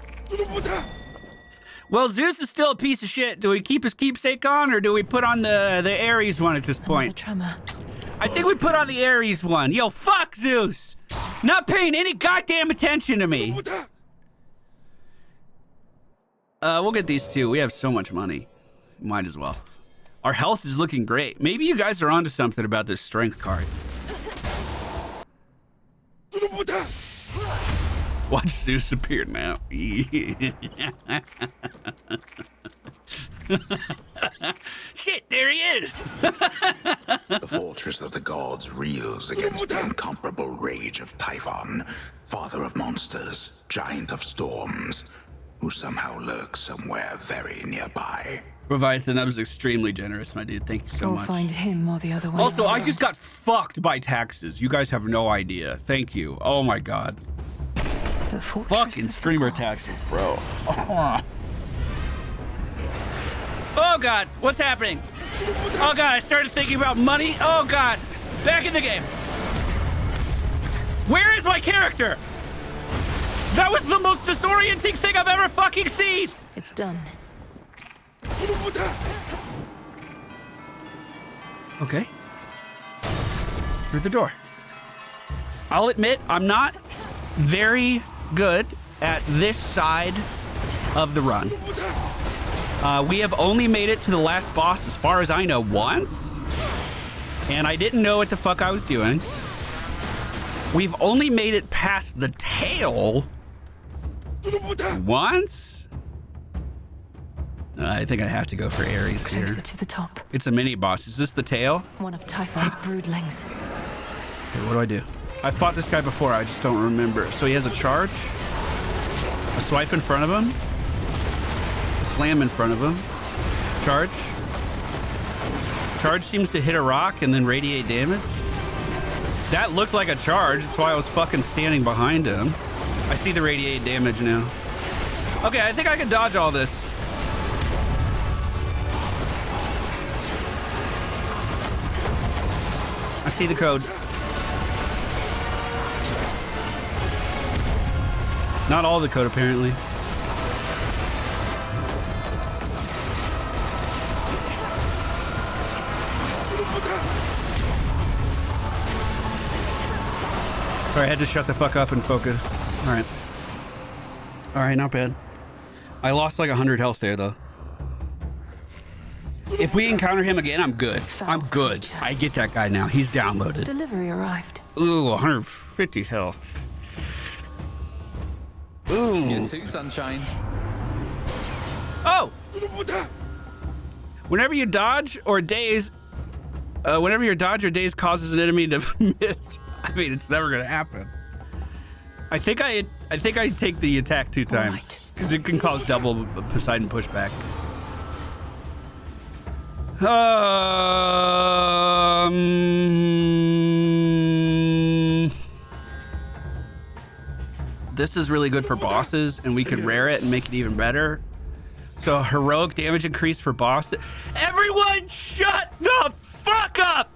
Well, Zeus is still a piece of shit. Do we keep his keepsake on, or do we put on the Ares one at this point? Tremor. I think we put on the Ares one. Yo, fuck Zeus. Not paying any goddamn attention to me. We'll get these two. We have so much money. Might as well. Our health is looking great. Maybe you guys are onto something about this strength card. Watch Zeus appear now. Shit, there he is! The fortress of the gods reels against the incomparable rage of Typhon, father of monsters, giant of storms, who somehow lurks somewhere very nearby. Leviathan, that was extremely generous, my dude. Thank you so much. Find him or the other way. Also, I just got fucked by taxes. You guys have no idea. Thank you. Oh my god. The fucking streamer taxes, bro. Oh god, what's happening? Oh god, I started thinking about money. Oh god, back in the game. Where is my character? That was the most disorienting thing I've ever fucking seen. It's done. Okay. Through the door. I'll admit, I'm not very good at this side of the run. We have only made it to the last boss, as far as I know, once. And I didn't know what the fuck I was doing. We've only made it past the tail once. I think I have to go for Ares here. Closer to the top. It's a mini boss. Is this the tail? One of Typhon's broodlings. Okay, what do? I fought this guy before. I just don't remember. So he has a charge, a swipe in front of him, a slam in front of him, charge. Charge seems to hit a rock and then radiate damage. That looked like a charge. That's why I was fucking standing behind him. I see the radiate damage now. Okay, I think I can dodge all this. I see the code. Not all the code, apparently. Sorry, I had to shut the fuck up and focus. All right. All right, not bad. I lost like 100 health there, though. If we encounter him again, I'm good. I'm good. I get that guy now. He's downloaded. Delivery arrived. Ooh, 150 health. Ooh. You too, sunshine. Oh! Whenever you dodge or daze, whenever your dodge or daze causes an enemy to miss, I mean, it's never gonna happen. I think I take the attack 2 times because it can cause double Poseidon pushback. This is really good for bosses, and we could rare it and make it even better. So heroic damage increase for bosses. Everyone shut the fuck up!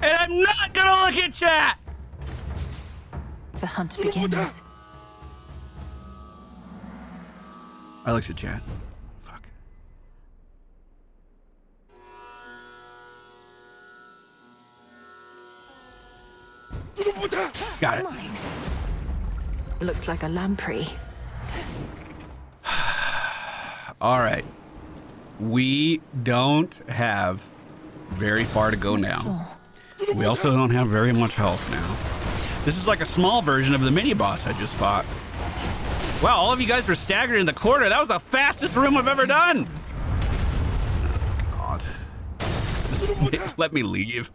And I'm not gonna look at chat! The hunt begins. I looked at chat. Fuck. Got it. Looks like a lamprey. All right. We don't have very far to go now. We also don't have very much health now. This is like a small version of the mini boss I just fought. Wow, all of you guys were staggered in the corner. That was the fastest room I've ever done. God. Just let me leave.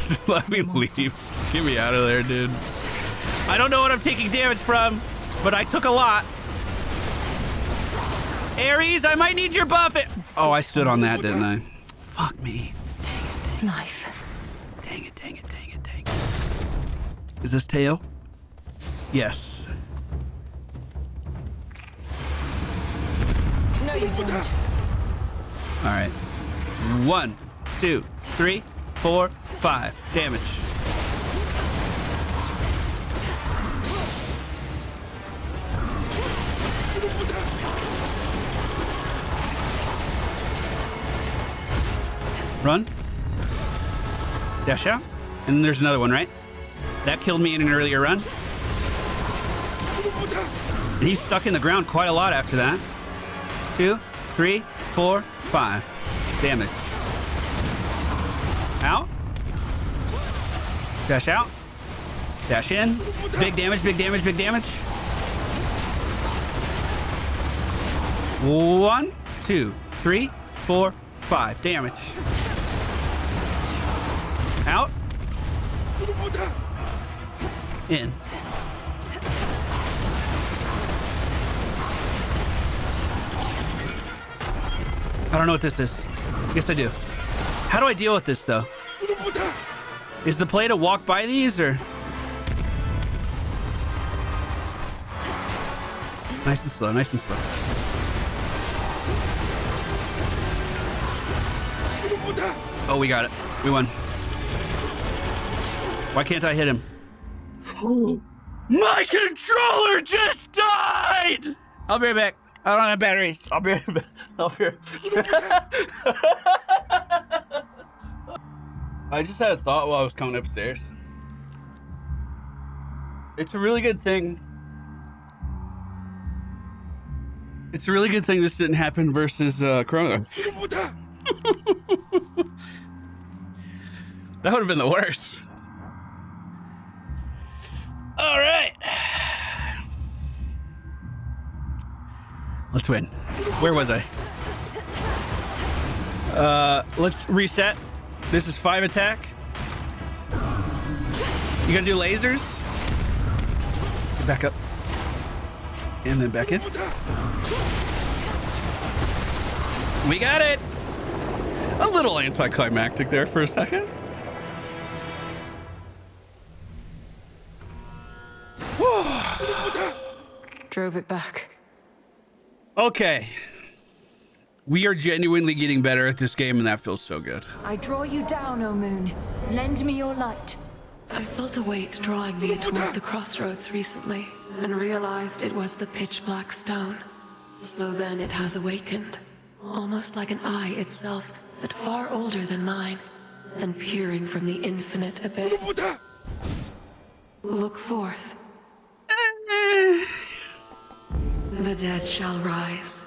Just let me leave. Get me out of there, dude. I don't know what I'm taking damage from, but I took a lot. Ares, I might need your buff. Oh, I stood on that, didn't I? Fuck me. Life. Dang it, dang it, dang it, dang it. Is this tail? Yes. No, you don't. All right. 1, 2, 3, 4, 5. Damage. Run. Dash out. And then there's another one, right? That killed me in an earlier run. And he's stuck in the ground quite a lot after that. 2, 3, 4, 5. Damage. Out. Dash out. Dash in. Big damage, big damage, big damage. 1, 2, 3, 4, 5. Damage. Out. In. I don't know what this is. Yes, I do. How do I deal with this, though? Is the play to walk by these, or? Nice and slow, nice and slow. Oh, we got it. We won. Why can't I hit him? My controller just died! I'll be right back. I don't have batteries. I'll be right back. I just had a thought while I was coming upstairs. It's a really good thing. It's a really good thing this didn't happen versus Kronos. That would have been the worst. All right. Let's win. Where was I? Let's reset. This is 5 attack. You gonna do lasers? Back up. And then back in. We got it. A little anticlimactic there for a second. Drove it back. Okay. We are genuinely getting better at this game, and that feels so good. I draw you down, O moon. Lend me your light. I felt a weight drawing me toward the crossroads recently, and realized it was the pitch-black stone. So then it has awakened, almost like an eye itself, but far older than mine, and peering from the infinite abyss. Look forth. The dead shall rise.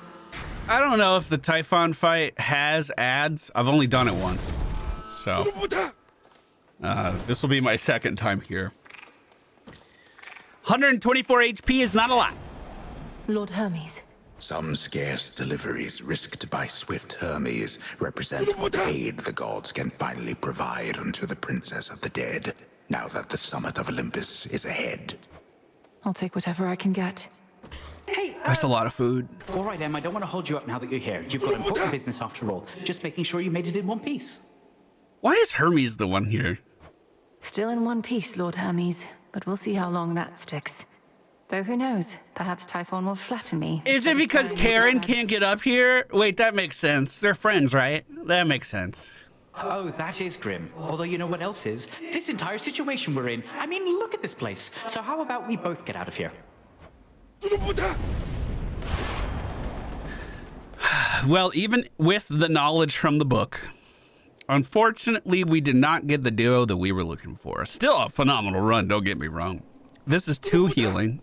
I don't know if the Typhon fight has ads. I've only done it once. So this will be my second time here. 124 HP is not a lot. Lord Hermes. Some scarce deliveries risked by swift Hermes represent what aid the gods can finally provide unto the Princess of the Dead, now that the summit of Olympus is ahead. I'll take whatever I can get. Hey, that's a lot of food. All right, Em, I don't want to hold you up now that you're here. You've got important business after all. Just making sure you made it in one piece. Why is Hermes the one here? Still in one piece, Lord Hermes, but we'll see how long that sticks. Though who knows, perhaps Typhon will flatten me. Is it because Karen can't get up here? Wait, that makes sense. They're friends, right? That makes sense. Oh, that is grim. Although you know what else is? This entire situation we're in. I mean, look at this place. So how about we both get out of here? Well, even with the knowledge from the book, unfortunately, we did not get the duo that we were looking for. Still a phenomenal run, don't get me wrong. This is 2 healing.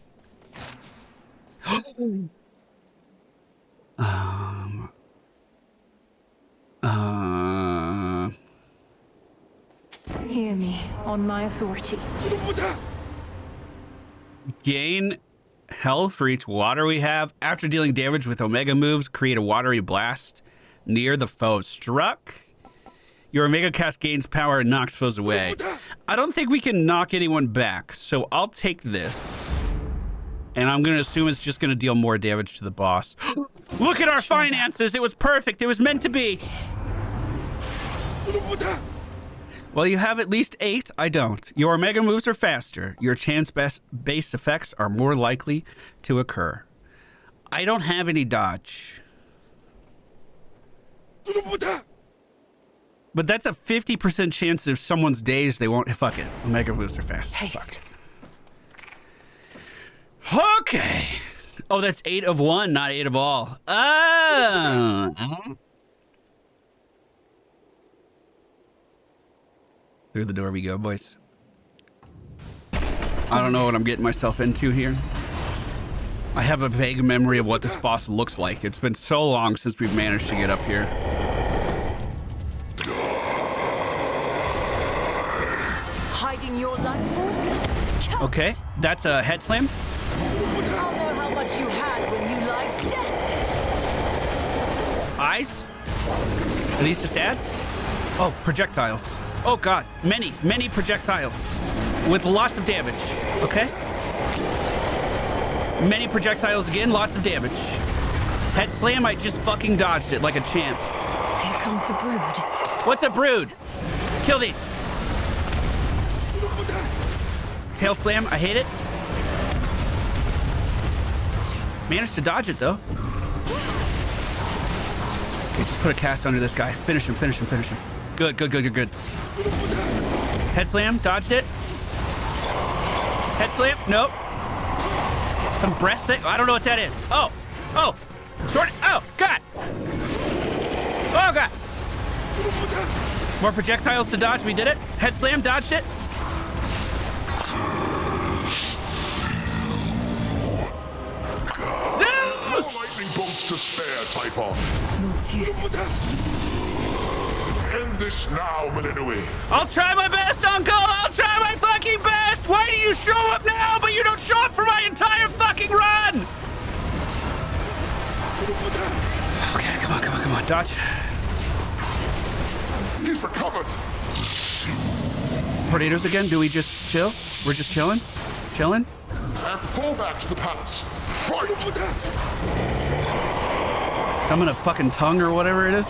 Hear me, on my authority. Gain health for each water we have. After dealing damage with Omega moves, create a watery blast near the foe struck. Your Omega cast gains power and knocks foes away. I don't think we can knock anyone back, so I'll take this. And I'm going to assume it's just going to deal more damage to the boss. Look at our finances! It was perfect! It was meant to be! Well, you have at least 8. I don't. Your Omega moves are faster. Your chance-based effects are more likely to occur. I don't have any dodge. But that's a 50% chance if someone's dazed, they won't. Fuck it. Omega moves are fast. Haste. Okay. Oh, that's 8 of 1, not 8 of all. Oh. Through the door we go, boys. I don't know what I'm getting myself into here. I have a vague memory of what this boss looks like. It's been so long since we've managed to get up here. Hiding your life force? Okay, that's a head slam. I'll know how much you had when you lie dead. Eyes? Are these just ads? Oh, projectiles. Oh god, many projectiles with lots of damage. Okay. Many projectiles again, lots of damage. Head slam, I just fucking dodged it like a champ. Here comes the brood. What's a brood? Kill these. Tail slam, I hate it. Managed to dodge it though. Okay, just put a cast under this guy. Finish him, finish him, finish him. Good, good, good, you're good. Head slam, dodged it. Head slam, nope. Some breath thing, I don't know what that is. Oh, oh, oh, God. Oh, God. More projectiles to dodge, we did it. Head slam, dodged it. No lightning bolts to spare, Typhon. Lord Zeus. End this now, Melinoe. I'll try my best, Uncle! I'll try my fucking best! Why do you show up now, but you don't show up for my entire fucking run? Okay, come on, come on, come on. Dodge. He's recovered. Tornadoes again? Do we just chill? We're just chilling? Chilling? And fall back to the palace. Fight! I'm gonna fucking tongue or whatever it is.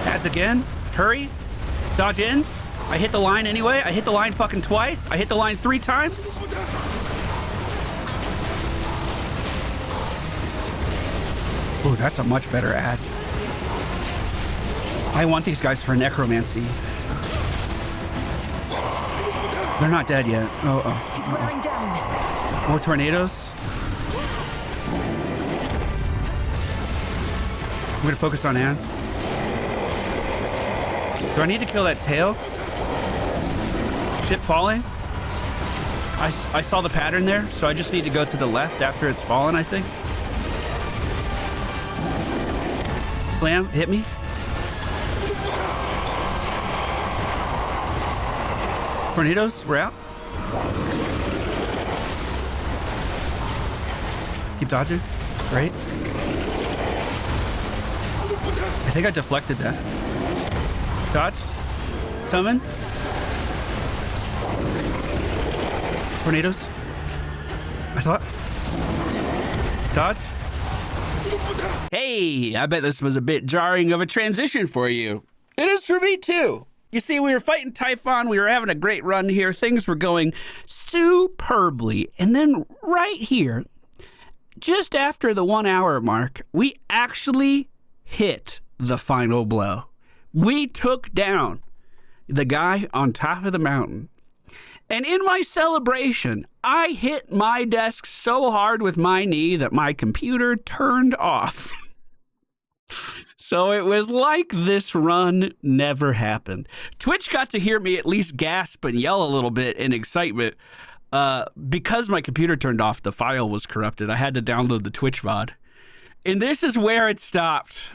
Ads again. Hurry. Dodge in. I hit the line anyway. I hit the line fucking twice. I hit the line 3 times. Ooh, that's a much better ad. I want these guys for necromancy. They're not dead yet. Oh. He's wearing down. More tornadoes. I'm gonna focus on ants. Do I need to kill that tail? shit falling? I saw the pattern there, so I just need to go to the left after it's fallen, I think. Slam, hit me. Tornadoes, we're out. Keep dodging. Great. I think I deflected that. Dodged. Summon. Tornadoes. I thought. Dodge. Hey, I bet this was a bit jarring of a transition for you. It is for me too. You see, we were fighting Typhon, we were having a great run here, things were going superbly, and then right here, just after the 1 hour mark, we actually hit the final blow. We took down the guy on top of the mountain. And in my celebration, I hit my desk so hard with my knee that my computer turned off. So it was like this run never happened. Twitch got to hear me at least gasp and yell a little bit in excitement. Because my computer turned off, the file was corrupted. I had to download the Twitch VOD. And this is where it stopped.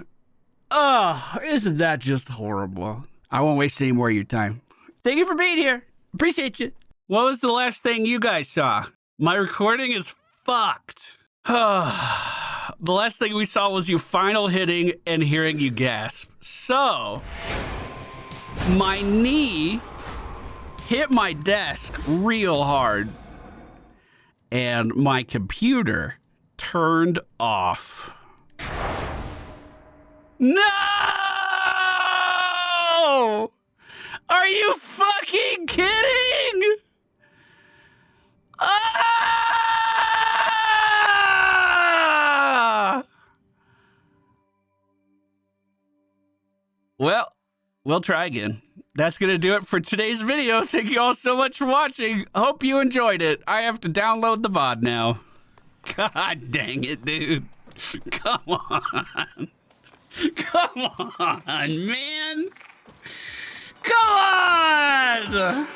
Oh, isn't that just horrible? I won't waste any more of your time. Thank you for being here. Appreciate you. What was the last thing you guys saw? My recording is fucked. The last thing we saw was you final hitting and hearing you gasp. So, my knee hit my desk real hard and my computer turned off. No! Are you fucking kidding? Ah! Well, we'll try again. That's going to do it for today's video. Thank you all so much for watching. Hope you enjoyed it. I have to download the VOD now. God dang it, dude. Come on. Come on, man. Come on!